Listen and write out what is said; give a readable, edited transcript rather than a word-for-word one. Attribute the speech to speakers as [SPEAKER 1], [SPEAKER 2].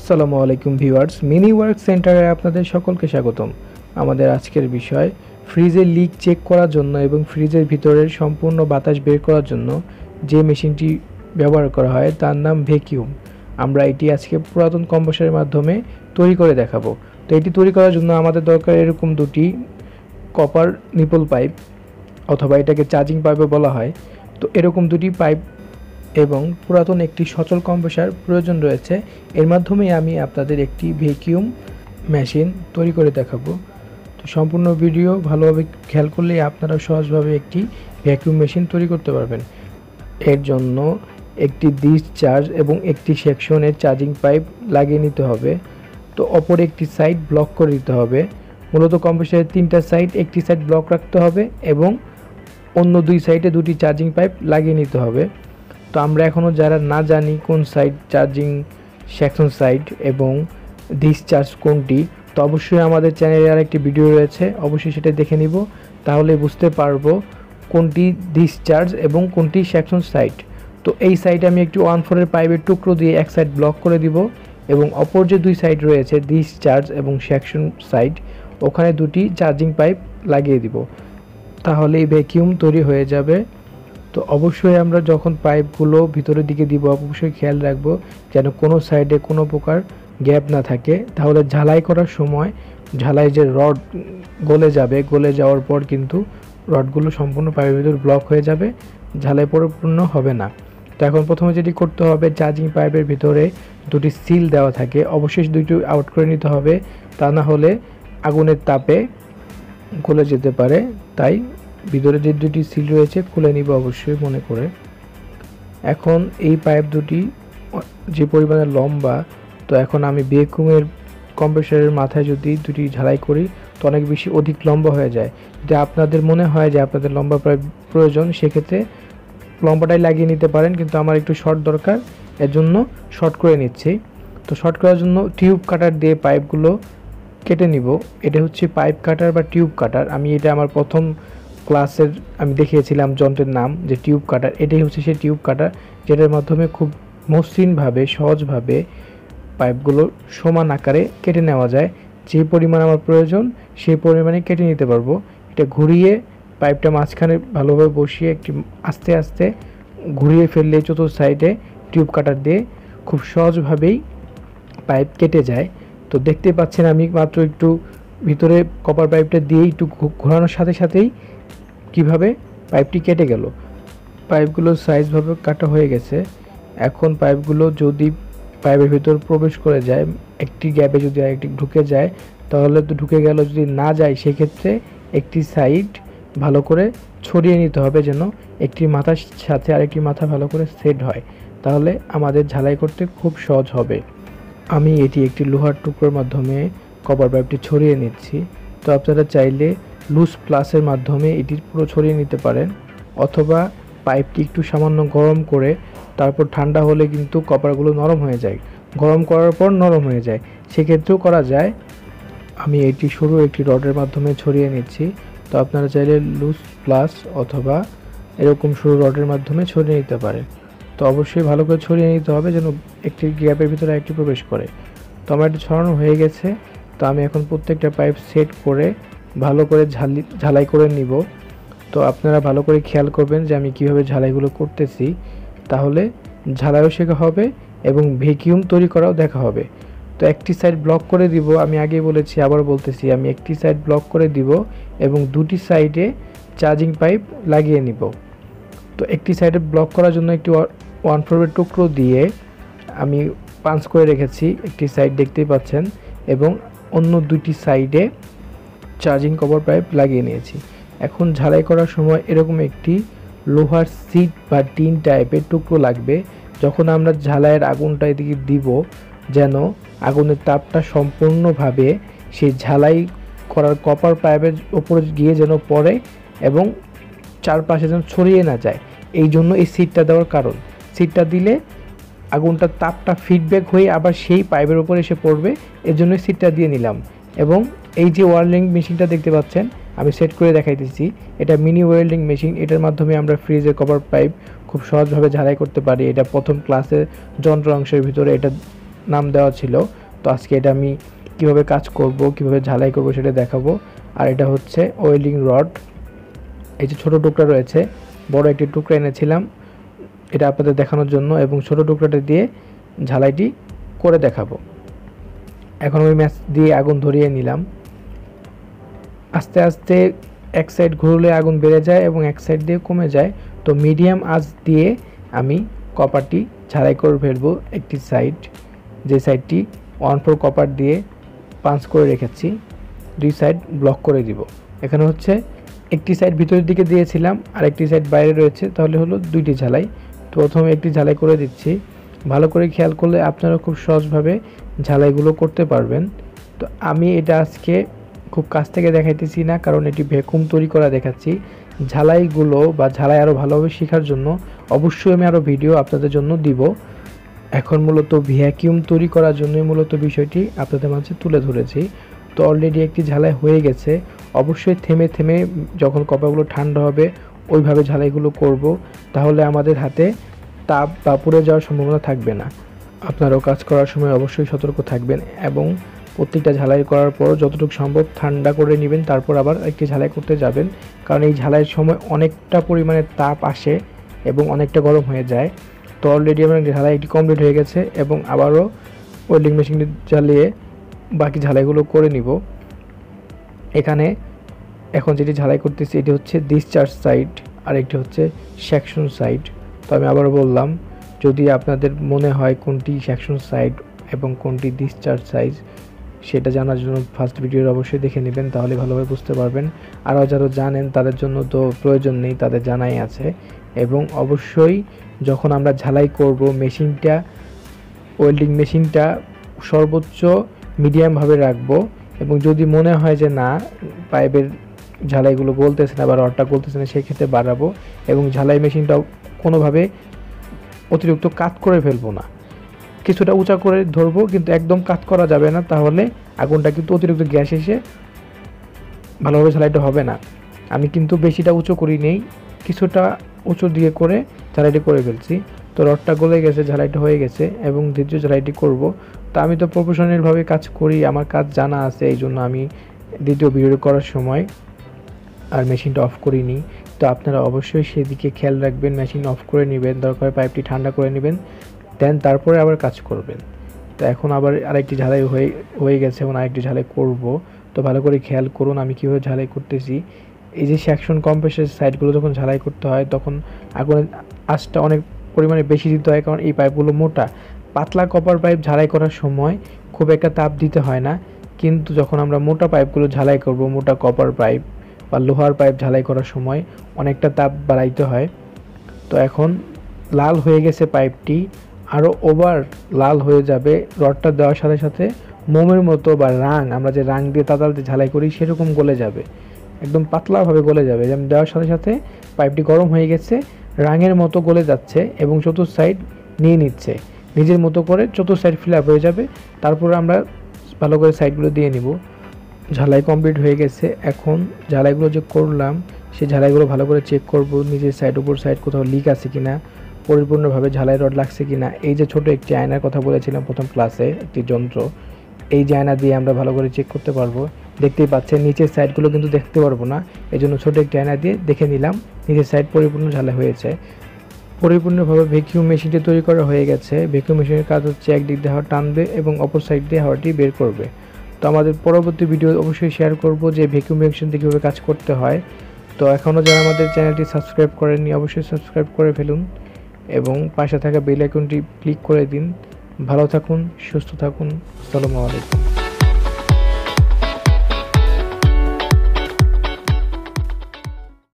[SPEAKER 1] আসসালামু আলাইকুম viewers, mini work সেন্টারে আপনাদের সকলকে স্বাগতম। আমাদের আজকের বিষয় ফ্রিজের লিক চেক করার জন্য এবং ফ্রিজের ভিতরের সম্পূর্ণ বাতাস বের করার জন্য যে মেশিনটি ব্যবহার করা হয় তার নাম ভ্যাকিউম। আমরা এটি আজকে পুরাতন কম্প্রেসরের মাধ্যমে তৈরি করে দেখাবো। তো এটি তৈরি করার জন্য আমাদের দরকার এরকম দুটি কপার নিপল পাইপ, অথবা এটাকে চার্জিং পাইপও বলা হয়। তো এরকম দুটি পাইপ এবং পুরাতন একটি সচল কম্প্রেসর প্রয়োজন রয়েছে। এর মাধ্যমে আমি আপনাদের একটি ভ্যাকিউম মেশিন তৈরি করে দেখাবো। তো সম্পূর্ণ ভিডিও ভালোভাবে খেয়াল করলেই আপনারা সহজভাবে একটি ভ্যাকিউম মেশিন তৈরি করতে পারবেন। এর জন্য একটি ডিসচার্জ এবং একটি সেকশনের চার্জিং পাইপ লাগিয়ে নিতে হবে। তো অপর একটি সাইড ব্লক করে দিতে হবে। মূলত কম্প্রেসরের তিনটা সাইড, একটি সাইড ব্লক রাখতে হবে এবং অন্য দুই সাইডে দুটি চার্জিং পাইপ লাগিয়ে নিতে হবে। তো আমরা এখনও যারা না জানি কোন সাইড চার্জিং সেকশন সাইড এবং ডিসচার্জ কোনটি, তো অবশ্যই আমাদের চ্যানেলে আরেকটি ভিডিও রয়েছে, অবশ্যই সেটা দেখে নিব, তাহলে বুঝতে পারবো কোনটি ডিসচার্জ এবং কোনটি সেকশন সাইড। তো এই সাইডে আমি একটি 1/4 পাইপের টুকরো দিয়ে এক সাইড ব্লক করে দিব এবং অপর যে দুই সাইড রয়েছে ডিসচার্জ এবং সেকশন সাইড, ওখানে দুটি চার্জিং পাইপ লাগিয়ে দিব, তাহলে এই ভ্যাকিউম তৈরি হয়ে যাবে। তো অবশ্যই আমরা যখন পাইপগুলো ভিতরের দিকে দিব অবশ্যই খেয়াল রাখবো যেন কোনো সাইডে কোনো প্রকার গ্যাপ না থাকে, তাহলে ঝালাই করার সময় ঝালাই যে রড গলে যাবে, গলে যাওয়ার পর কিন্তু রডগুলো সম্পূর্ণ পাইপের ভিতর ব্লক হয়ে যাবে, ঝালাই পরিপূর্ণ হবে না। তো এখন প্রথমে যেটি করতে হবে, চার্জিং পাইপের ভিতরে দুটি সিল দেওয়া থাকে, অবশ্যই দুটি আউট করে নিতে হবে, তা না হলে আগুনের তাপে গলে যেতে পারে। তাই ভিতরে যে দুটি সিল রয়েছে খুলে নিব অবশ্যই মনে করে। এখন এই পাইপ দুটি যে পরিমাণে লম্বা, তো এখন আমি ভ্যাকুমের কম্প্রেসরের মাথায় যদি দুটি ঝালাই করি তো অনেক বেশি অধিক লম্বা হয়ে যায়। যদি আপনাদের মনে হয় যে আপনাদের লম্বা পাইপ প্রয়োজন, সেক্ষেত্রে লম্বাটাই লাগিয়ে নিতে পারেন, কিন্তু আমার একটু শর্ট দরকার, এর জন্য শর্ট করে নিচ্ছি। তো শর্ট করার জন্য টিউব কাটার দিয়ে পাইপগুলো কেটে নিব। এটা হচ্ছে পাইপ কাটার বা টিউব কাটার। আমি এটা আমার প্রথম ক্লাসের আমি দেখিয়েছিলাম যন্ত্রের নাম যে টিউব কাটার। এটাই হচ্ছে সেই টিউব কাটার, যেটার মাধ্যমে খুব মসৃণভাবে সহজভাবে পাইপগুলো সমান আকারে কেটে নেওয়া যায়। যে পরিমাণ আমার প্রয়োজন সেই পরিমাণে কেটে নিতে পারবো। এটা ঘুরিয়ে পাইপটা মাঝখানে ভালোভাবে বসিয়ে একটি আস্তে আস্তে ঘুরিয়ে ফেললে চতুর্থ সাইডে টিউব কাটার দিয়ে খুব সহজভাবেই পাইপ কেটে যায়। তো দেখতে পাচ্ছেন আমি মাত্র একটু ভিতরে কপার পাইপটা দিয়ে একটু ঘোরানোর সাথে সাথেই কিভাবে পাইপটি কেটে গেল। পাইপগুলো সাইজভাবে কাটা হয়ে গেছে। এখন পাইপগুলো যদি পাইপের ভিতর প্রবেশ করে যায়, একটি গ্যাপে যদি আরেকটি ঢুকে যায় তাহলে তো ঢুকে গেল, যদি না যায় সেক্ষেত্রে একটি সাইড ভালো করে ছড়িয়ে নিতে হবে যেন একটি মাথার সাথে আরেকটি মাথা ভালো করে সেট হয়, তাহলে আমাদের ঝালাই করতে খুব সহজ হবে। আমি এটি একটি লোহার টুকরোর মাধ্যমে কপার পাইপটি ছড়িয়ে নিচ্ছি। তো আপনারা চাইলে লুজ প্লাসের মাধ্যমে এটি পুরো ছড়িয়ে নিতে পারেন, অথবা পাইপটি একটু সামান্য গরম করে তারপর ঠান্ডা হলে কিন্তু কপারগুলো নরম হয়ে যায়, গরম করার পর নরম হয়ে যায়, সেক্ষেত্রেও করা যায়। আমি এটি সরু একটি রডের মাধ্যমে ছড়িয়ে নিচ্ছি। তো আপনারা চাইলে লুজ প্লাস অথবা এরকম সরু রডের মাধ্যমে ছড়িয়ে নিতে পারেন। তো অবশ্যই ভালো করে ছড়িয়ে নিতে হবে যেন একটি গ্যাপের ভিতরে একটি প্রবেশ করে। তো আমার এটি ছড়ানো হয়ে গেছে। তো আমি এখন প্রত্যেকটা পাইপ সেট করে ভালো করে ঝালাই করে নিব। তো আপনারা ভালো করে খেয়াল করবেন যে আমি কিভাবে ঝালাইগুলো করতেছি, তাহলে ঝালাইও শেখা হবে এবং ভ্যাকিউম তৈরি করাও দেখা হবে। তো একটি সাইড ব্লক করে দিব, আমি আগেই বলেছি আবার বলতেছি, আমি একটি সাইড ব্লক করে দিব এবং দুটি সাইডে চার্জিং পাইপ লাগিয়ে নিব। তো একটি সাইডে ব্লক করার জন্য একটি 1/4 টুকরো দিয়ে আমি পাঞ্চ করে রেখেছি, একটি সাইড দেখতেই পাচ্ছেন, এবং অন্য দুটি সাইডে চার্জিং কভার পাইপ লাগিয়ে নিয়েছি। এখন ঝালাই করার সময় এরকম একটি লোহার সিট বা টিন টাইপের টুকরো লাগবে। যখন আমরা ঝালাইয়ের আগুনটা এদিকে দিব, যেন আগুনের তাপটা সম্পূর্ণভাবে সেই ঝালাই করার কপার পাইপের ওপরে গিয়ে যেন পড়ে এবং চারপাশে যেন ছড়িয়ে না যায়, এই জন্য এই সিটটা দেওয়ার কারণ। সিটটা দিলে আগুনটার তাপটা ফিডব্যাক হয়ে আবার সেই পাইপের উপর এসে পড়বে, এর জন্য সিটটা দিয়ে নিলাম। এবং এই যে ওয়েল্ডিং মেশিনটা দেখতে পাচ্ছেন আমি সেট করে দেখাইতেছি, এটা মিনি ওয়েল্ডিং মেশিন। এটার মাধ্যমে আমরা ফ্রিজের কভার পাইপ খুব সহজভাবে ঝালাই করতে পারি। এটা প্রথম ক্লাসে যন্ত্র অংশের ভিতরে এটা নাম দেওয়া ছিল। তো আজকে এটা আমি কিভাবে কাজ করব, কিভাবে ঝালাই করব সেটা দেখাবো। আর এটা হচ্ছে ওয়েল্ডিং রড, এই যে ছোট টুকরা রয়েছে, বড় একটি টুকরা এনেছিলাম এটা আপনাদের দেখানোর জন্য, এবং ছোট টুকরাটা দিয়ে ঝালাইটি করে দেখাবো। এখন ওই ম্যাচ দিয়ে আগুন ধরিয়ে নিলাম। আস্তে আস্তে এক সাইড ঘুরলে আগুন বেড়ে যায় এবং এক সাইড দিয়ে কমে যায়। তো মিডিয়াম আঁচ দিয়ে আমি কপারটি ঝালাই করে ফেলবো একটি সাইড, যে সাইডটি 1/4 কপার দিয়ে পাঞ্চ করে রেখেছি, দুই সাইড ব্লক করে দিব। এখানে হচ্ছে একটি সাইড ভিতরের দিকে দিয়েছিলাম আর একটি সাইড বাইরে রয়েছে, তাহলে হলো দুইটি ঝালাই। তো প্রথমে একটি ঝালাই করে দিচ্ছি। ভালো করে খেয়াল করলে আপনারা খুব সহজভাবে ঝালাইগুলো করতে পারবেন। তো আমি এটা আজকে খুব কাছ থেকে দেখাইতেছি না, কারণ এটি ভ্যাকুম তৈরি করা দেখাচ্ছি। ঝালাইগুলো বা ঝালাই আরও ভালোভাবে শেখার জন্য অবশ্যই আমি আরও ভিডিও আপনাদের জন্য দিব। এখন মূলত ভ্যাকিউম তৈরি করার জন্যই মূলত বিষয়টি আপনাদের মাঝে তুলে ধরেছি। তো অলরেডি একটি ঝালাই হয়ে গেছে। অবশ্যই থেমে থেমে যখন কপাগুলো ঠান্ডা হবে ওইভাবে ঝালাইগুলো করব, তাহলে আমাদের হাতে তাপ বা পুড়ে যাওয়ার সম্ভাবনা থাকবে না। আপনারাও কাজ করার সময় অবশ্যই সতর্ক থাকবেন এবং প্রত্যেকটা ঝালাই করার পর যতটুকু সম্ভব ঠান্ডা করে নেবেন, তারপর আবার একটি ঝালাই করতে যাবেন। কারণ এই ঝালাইয়ের সময় অনেকটা পরিমাণে তাপ আসে এবং অনেকটা গরম হয়ে যায়। তো অলরেডি আমার ঝালাইটি কমপ্লিট হয়ে গেছে এবং আবারও ওয়েল্ডিং মেশিনটি জ্বালিয়ে বাকি ঝালাইগুলো করে নিব। এখানে এখন যেটি ঝালাই করতেছি এটি হচ্ছে ডিসচার্জ সাইড আর একটি হচ্ছে সেকশন সাইড। তো আমি আবারও বললাম, যদি আপনাদের মনে হয় কোনটি সেকশন সাইড এবং কোনটি ডিসচার্জ সাইজ সেটা জানার জন্য ফার্স্ট ভিডিওর অবশ্যই দেখে নেবেন, তাহলে ভালোভাবে বুঝতে পারবেন। আরও যারা জানেন তাদের জন্য তো প্রয়োজন নেই, তাদের জানাই আছে। এবং অবশ্যই যখন আমরা ঝালাই করব মেশিনটা, ওয়েল্ডিং মেশিনটা সর্বোচ্চ মিডিয়ামভাবে রাখবো, এবং যদি মনে হয় যে না পাইপের ঝালাইগুলো গলতেছে না বা রডটা গলতেছে না, সেক্ষেত্রে বাড়াবো এবং ঝালাই মেশিনটাও কোনোভাবে অতিরিক্ত কাত করে ফেলবো না, কিছুটা উঁচা করে ধরবো, কিন্তু একদম কাত করা যাবে না, তাহলে আগুনটা কিন্তু অতিরিক্ত গ্যাস এসে ভালোভাবে ঝালাইটা হবে না। আমি কিন্তু বেশিটা উঁচু করি নেই, কিছুটা উঁচু দিয়ে করে ঝালাইটি করে ফেলছি। তো রডটা গলে গেছে, ঝালাইটা হয়ে গেছে এবং দ্বিতীয় ঝালাইটি করব। তো আমি তো প্রফেশনালভাবে কাজ করি, আমার কাজ জানা আছে, এই জন্য আমি দ্বিতীয় ভিডিও করার সময় আর মেশিনটা অফ করিনি। তো আপনারা অবশ্যই সেদিকে খেয়াল রাখবেন, মেশিন অফ করে নেবেন, দরকার পাইপটি ঠান্ডা করে নেবেন, দেন তারপরে আবার কাজ করবেন। তো এখন আবার আরেকটি ঝালাই হয়ে গেছে এবং আরেকটি ঝালাই করব। তো ভালো করে খেয়াল করুন আমি কীভাবে ঝালাই করতেছি। এই যে সেকশন কম্প্রেসর সাইডগুলো যখন ঝালাই করতে হয় তখন আগুনের আঁচটা অনেক পরিমাণে বেশি দিতে হয়, কারণ এই পাইপগুলো মোটা। পাতলা কপার পাইপ ঝালাই করার সময় খুব একটা তাপ দিতে হয় না, কিন্তু যখন আমরা মোটা পাইপগুলো ঝালাই করব, মোটা কপার পাইপ বা লোহার পাইপ ঝালাই করার সময় অনেকটা তাপ বাড়াইতে হয়। তো এখন লাল হয়ে গেছে পাইপটি, আরও ওভার লাল হয়ে যাবে। রডটা দেওয়ার সাথে সাথে মোমের মতো বা রাং, আমরা যে রাং দিয়ে তাতালতে ঝালাই করি সেরকম গলে যাবে, একদম পাতলাভাবে গলে যাবে। যেমন দেওয়ার সাথে সাথে পাইপটি গরম হয়ে গেছে, রাঙের মতো গলে যাচ্ছে এবং চতুর্থ সাইড নিয়ে নিচ্ছে, নিজের মতো করে চতুর্থ সাইড ফিল আপ হয়ে যাবে। তারপরে আমরা ভালো করে সাইডগুলো দিয়ে নিব। ঝালাই কমপ্লিট হয়ে গেছে। এখন ঝালাইগুলো যে করলাম সেই ঝালাইগুলো ভালো করে চেক করব, নিচের সাইড উপর সাইড কোথাও লিক আছে কিনা, পরিপূর্ণভাবে ঝালাই রড লাগছে কিনা। এই যে ছোট একটি আয়নার কথা বলেছিলাম প্রথম ক্লাসে, একটি যন্ত্র, এই যে আয়না দিয়ে আমরা ভালো করে চেক করতে পারবো। দেখতেই পাচ্ছেন নিচের সাইডগুলো কিন্তু দেখতে পারবো না, এই জন্য ছোটো একটি আয়না দিয়ে দেখে নিলাম নিচের সাইড পরিপূর্ণ ঝালাই হয়েছে। পরিপূর্ণভাবে ভ্যাকিউম মেশিনটি তৈরি করা হয়ে গেছে। ভ্যাকিউম মেশিনের কাজ হচ্ছে একদিক দিয়ে হাওয়া টানবে এবং অপর সাইড দিয়ে হাওয়াটি বের করবে। তো আমাদের পরবর্তী ভিডিও অবশ্যই শেয়ার করব যে ভ্যাকিউম মেশিনটি কীভাবে কাজ করতে হয়। তো এখনও যারা আমাদের চ্যানেলটি সাবস্ক্রাইব করেননি অবশ্যই সাবস্ক্রাইব করে ফেলুন এবং পাশে থাকা বেল আইকনটি ক্লিক করে দিন। ভালো থাকুন, সুস্থ থাকুন। আসসালামু আলাইকুম।